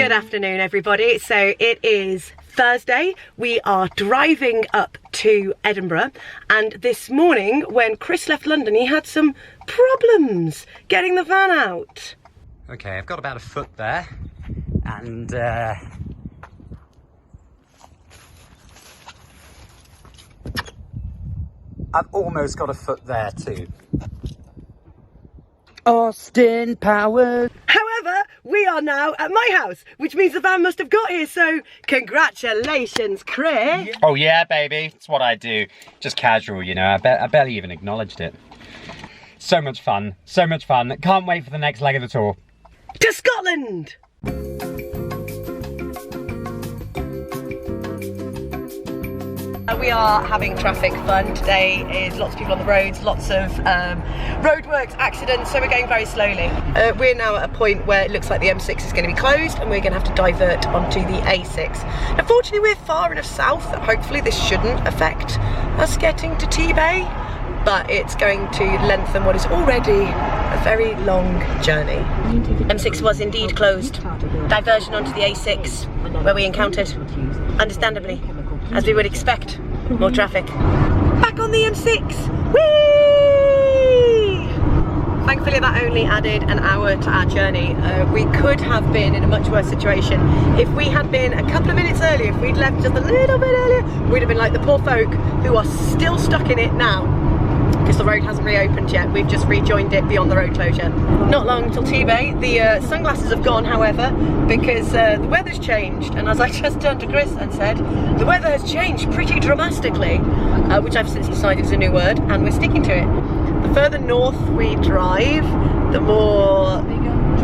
Good afternoon, everybody. So it is Thursday. We are driving up to Edinburgh, and this morning when Chris left London he had some problems getting the van out. Okay, I've got about a foot there, and I've almost got a foot there too. Austin Powers. However, we are now at my house, which means the van must have got here, so congratulations, Chris. Oh yeah, baby, it's what I do. Just casual, you know, I barely even acknowledged it. So much fun, so much fun. Can't wait for the next leg of the tour. To Scotland! We are having traffic fun. Today is lots of people on the roads, lots of roadworks, accidents, so we're going very slowly. We're now at a point where it looks like the M6 is going to be closed and we're going to have to divert onto the A6. Unfortunately, we're far enough south that hopefully this shouldn't affect us getting to T-Bay, but it's going to lengthen what is already a very long journey. M6 was indeed closed. Diversion onto the A6, where we encountered, understandably, as we would expect, more traffic. Back on the M6! Whee! Thankfully that only added an hour to our journey. We could have been in a much worse situation. If we had been a couple of minutes earlier, if we'd left just a little bit earlier, we'd have been like the poor folk who are still stuck in it now, because the road hasn't reopened yet. We've just rejoined it beyond the road closure. Not long till T-Bay. The sunglasses have gone, however, because the weather's changed, and as I just turned to Chris and said, the weather has changed pretty dramatically, which I've since decided is a new word, and we're sticking to it. The further north we drive, the more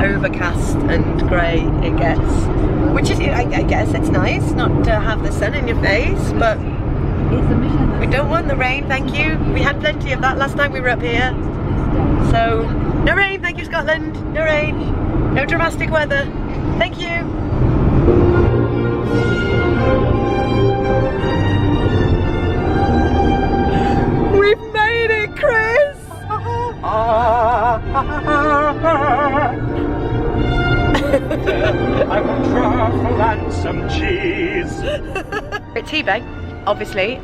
overcast and grey it gets, which is, I guess it's nice not to have the sun in your face, but we don't want the rain, thank you. We had plenty of that last time we were up here. So, no rain, thank you Scotland. No rain, no dramatic weather. Thank you. We've made it, Chris! I want truffle and some cheese. At T-Bay, obviously,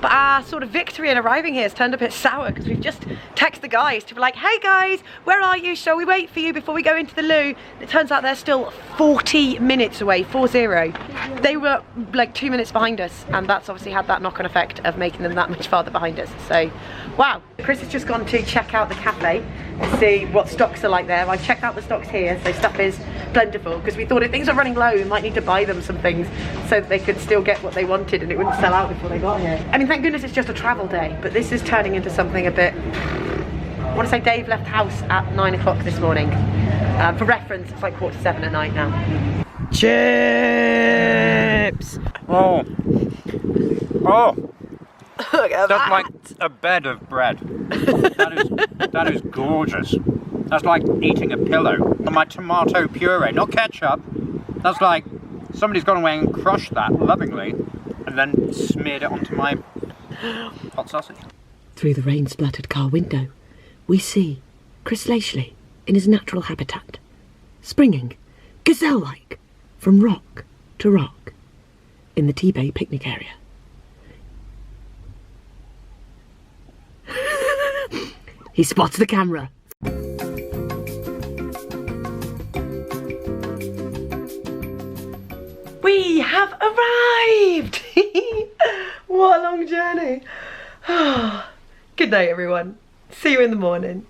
but our sort of victory in arriving here has turned a bit sour because we've just texted the guys to be like, hey guys, where are you? Shall we wait for you before we go into the loo? It turns out they're still 40 minutes away, 40. They were like 2 minutes behind us, and that's obviously had that knock-on effect of making them that much farther behind us. So, wow. Chris has just gone to check out the cafe to see what stocks are like there. I've checked out the stocks here, so stuff is plentiful, because we thought if things are running low, we might need to buy them some things so that they could still get what they wanted and it wouldn't sell out before they got here. I mean, thank goodness it's just a travel day, but this is turning into something a bit... I want to say Dave left house at 9 o'clock this morning. For reference, it's like 7:15 at night now. Chips! Oh. Oh. Look at That's that. like a bed of bread. That is gorgeous. That's like eating a pillow. And my tomato puree, not ketchup. That's like somebody's gone away and crushed that lovingly and then smeared it onto my hot sausage. Through the rain-splattered car window, we see Chris Lashley in his natural habitat, springing, gazelle-like, from rock to rock in the T-Bay picnic area. He spots the camera. We have arrived! What a long journey. Good night, everyone. See you in the morning.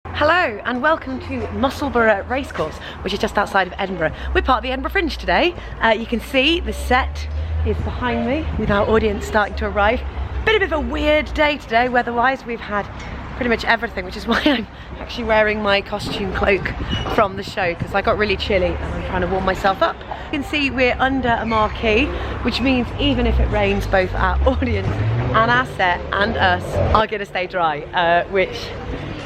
Hello and welcome to Musselburgh Racecourse, which is just outside of Edinburgh. We're part of the Edinburgh Fringe today. You can see the set is behind me with our audience starting to arrive. Bit of a weird day today weather-wise. We've had pretty much everything, which is why I'm actually wearing my costume cloak from the show, because I got really chilly and I'm trying to warm myself up. You can see we're under a marquee, which means even if it rains, both our audience and our set and us are going to stay dry, which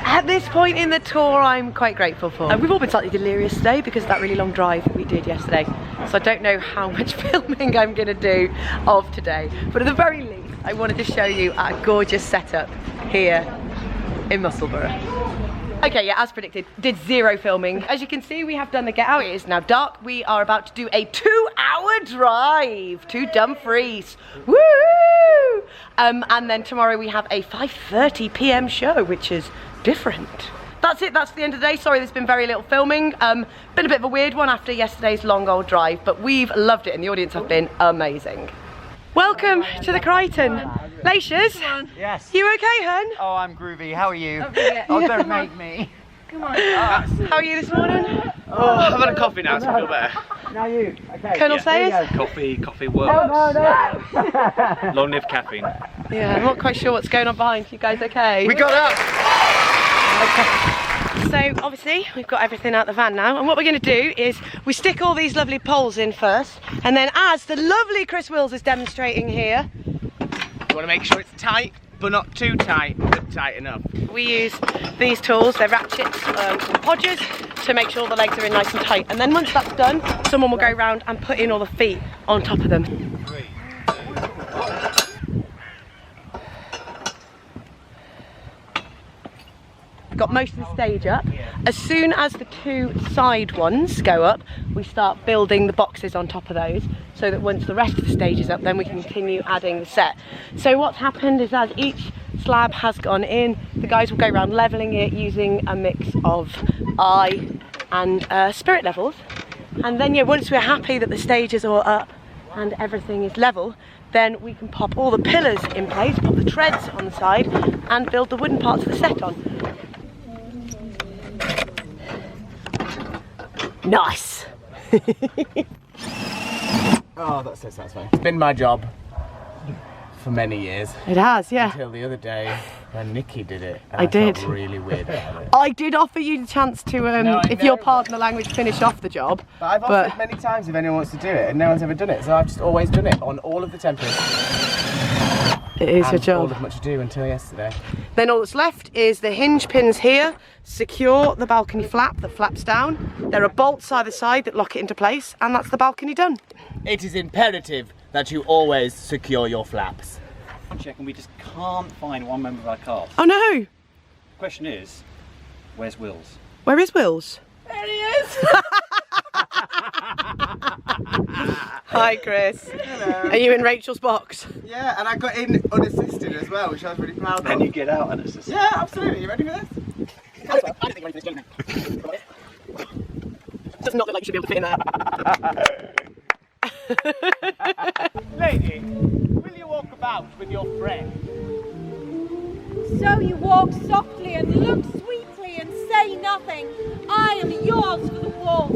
at this point in the tour I'm quite grateful for. We've all been slightly delirious today because of that really long drive we did yesterday, so I don't know how much filming I'm going to do of today, but at the very least I wanted to show you our gorgeous setup here in Musselburgh. Okay, yeah, as predicted, did 0 filming. As you can see, we have done the get out. It is now dark. We are about to do a 2-hour drive to Dumfries. Woo! And then tomorrow we have a 5:30 p.m. show, which is different. That's it, that's the end of the day. Sorry, there's been very little filming. Been a bit of a weird one after yesterday's long old drive, but we've loved it and the audience have been amazing. Welcome to the Crichton. Lacious? Yes. You okay, hun? Oh, I'm groovy. How are you? Yeah. Oh, don't make me. Come on. How are you this morning? Oh, I've had a coffee now, so I feel better. Now you. Okay. Colonel Sayers? Coffee works. No. Long live caffeine. Yeah, I'm not quite sure what's going on behind. You guys okay? We got up. Okay. So obviously we've got everything out the van now, and what we're going to do is we stick all these lovely poles in first, and then as the lovely Chris Wills is demonstrating here, You want to make sure it's tight, but not too tight, but tight enough. we use these tools, they're ratchets and podgers, to make sure the legs are in nice and tight. And then once that's done, someone will go round and put in all the feet on top of them. Got most of the stage up. As soon as the 2 side ones go up, we start building the boxes on top of those, so that once the rest of the stage is up, then we can continue adding the set. So what's happened is, as each slab has gone in, the guys will go around levelling it using a mix of eye and spirit levels. And then, yeah, once we're happy that the stages are up and everything is level, then we can pop all the pillars in place, pop the treads on the side, and build the wooden parts of the set on. Nice! Oh, that's so satisfying. It's been my job for many years. It has, yeah. Until the other day when Nikki did it. And I did. Felt really weird about it. I did offer you the chance to, No, I if know, you'll pardon the language, finish off the job. But I've offered many times if anyone wants to do it, and no one's ever done it. So I've just always done it on all of the templates. It is your And all job. of Much Ado until yesterday. Then all that's left is the hinge pins here, secure the balcony flap that flaps down. There are bolts either side that lock it into place, and that's the balcony done. It is imperative that you always secure your flaps. Check, and we just can't find one member of our cast. Oh no! The question is, where's Wills? Where is Wills? There he is! Hi Chris. Hello. Are you in Rachel's box? Yeah, and I got in unassisted as well, which I was really proud of. Then you get out and it's just... Yeah, absolutely. You ready for this? I don't think you're ready for this, Jamie. Does not look like you should be able to fit in there. Lady, will you walk about with your friend? So you walk softly and look sweetly and say nothing. I am yours for the walk.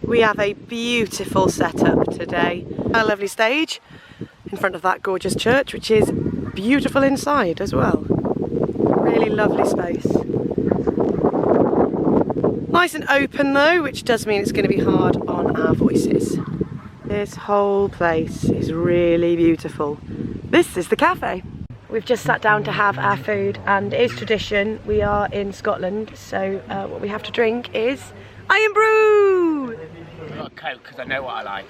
We have a beautiful setup today. A lovely stage in front of that gorgeous church, which is beautiful inside as well. Really lovely space. Nice and open though, which does mean it's going to be hard on our voices. This whole place is really beautiful. This is the cafe. We've just sat down to have our food, and it is tradition. We are in Scotland, so what we have to drink is Iron Brew! I've got a Coke because I know what I like.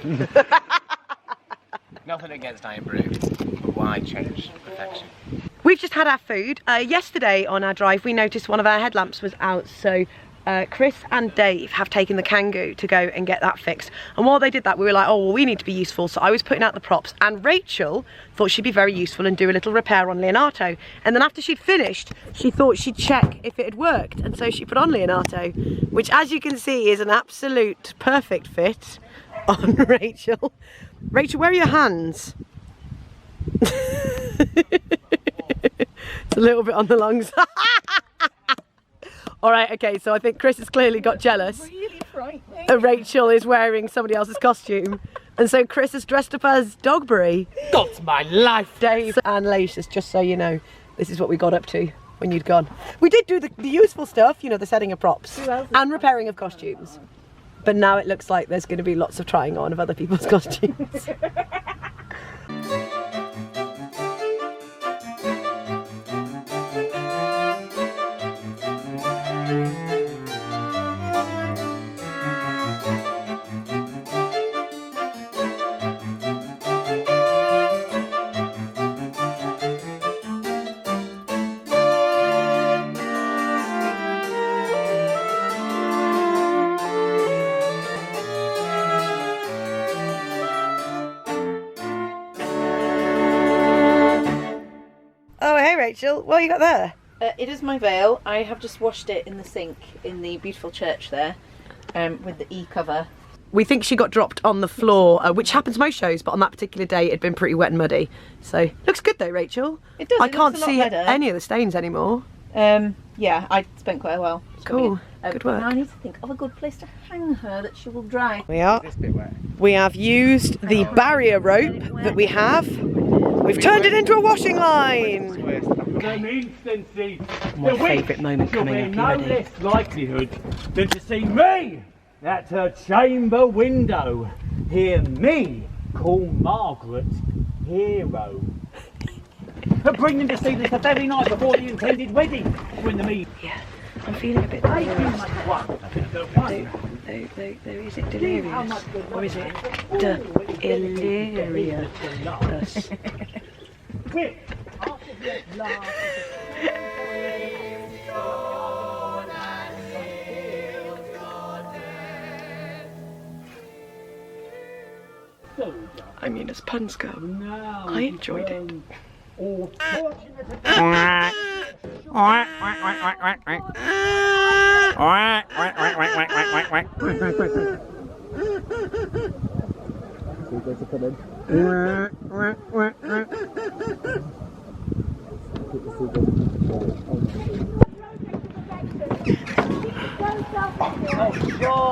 Nothing against Iron Brew, but why change perfection? We've just had our food. Yesterday on our drive we noticed one of our headlamps was out, so Chris and Dave have taken the Kangoo to go and get that fixed. And while they did that, we were like, oh, well, we need to be useful. So I was putting out the props, and Rachel thought she'd be very useful and do a little repair on Leonardo. And then after she'd finished, she thought she'd check if it had worked. And so she put on Leonardo, which, as you can see, is an absolute perfect fit on Rachel. Rachel, where are your hands? It's a little bit on the long side. All right, okay, so I think Chris has clearly got jealous. Really frightening. Rachel is wearing somebody else's costume. And so Chris is dressed up as Dogberry. That's my life! Dave and Lacious, just so you know, this is what we got up to when you'd gone. We did do the useful stuff, you know, the setting of props and repairing of costumes. But now it looks like there's going to be lots of trying on of other people's costumes. Hey Rachel, what you got there? It is my veil. I have just washed it in the sink in the beautiful church there, with the E-cover. We think she got dropped on the floor, which happens most shows, but on that particular day it had been pretty wet and muddy. So, looks good though, Rachel. It does. I can't see any of the stains anymore. Yeah, I spent quite a while. Cool. Good work. Now I need to think of a good place to hang her that she will dry. We are. This bit wet. We have used the barrier rope that we have. We've turned it into a washing line. My favourite moment coming up. No less likelihood than to see me at her chamber window. Hear me call Margaret hero. And bring them to see this the very night before the intended wedding. When the meet. Yeah, I'm feeling a bit delirious. Is it delirious? Or is it Illyria? I mean, as puns go, I enjoyed it. Oh, sure,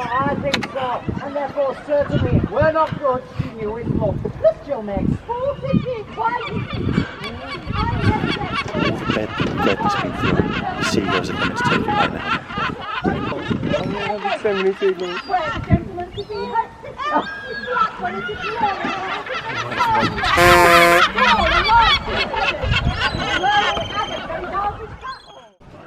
I think so. And therefore, certainly, we're not good to you in love. Let's Jill next. Bed has been thrown. Seagulls have been taken by now. So many seagulls.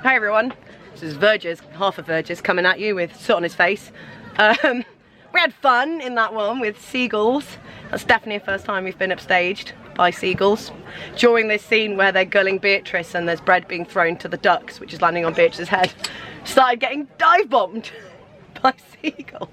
Hi everyone, this is Verges, half of Verges, coming at you with soot on his face. We had fun in that one with seagulls. That's definitely the first time we've been upstaged by seagulls. During this scene where they're gulling Beatrice and there's bread being thrown to the ducks, which is landing on Beatrice's head, started getting dive bombed by seagulls.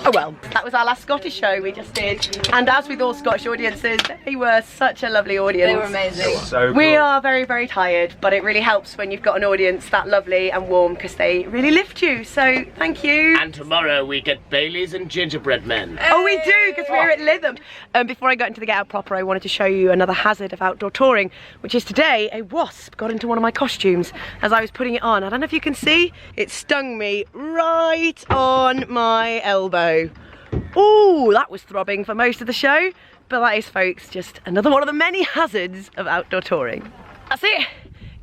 Oh well, that was our last Scottish show we just did, and as with all Scottish audiences, they were such a lovely audience. They were amazing. So We cool. are very, very tired, but it really helps when you've got an audience that lovely and warm because they really lift you, so thank you. And tomorrow we get Baileys and gingerbread men. Oh, we do, because we're at Lytham. Before I got into the Get Out proper, I wanted to show you another hazard of outdoor touring, which is today a wasp got into one of my costumes as I was putting it on. I don't know if you can see, it stung me right on my elbow. Ooh, that was throbbing for most of the show, but that is, folks, just another one of the many hazards of outdoor touring. That's it.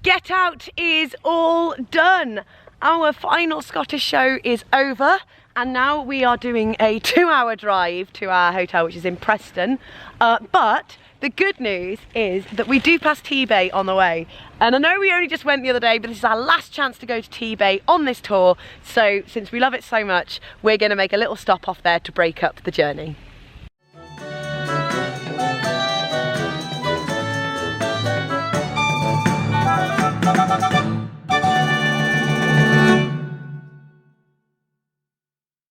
Get Out is all done. Our final Scottish show is over, and now we are doing a 2-hour drive to our hotel, which is in Preston. But the good news is that we do pass T-Bay on the way. And I know we only just went the other day, but this is our last chance to go to T-Bay on this tour. So since we love it so much, we're going to make a little stop off there to break up the journey.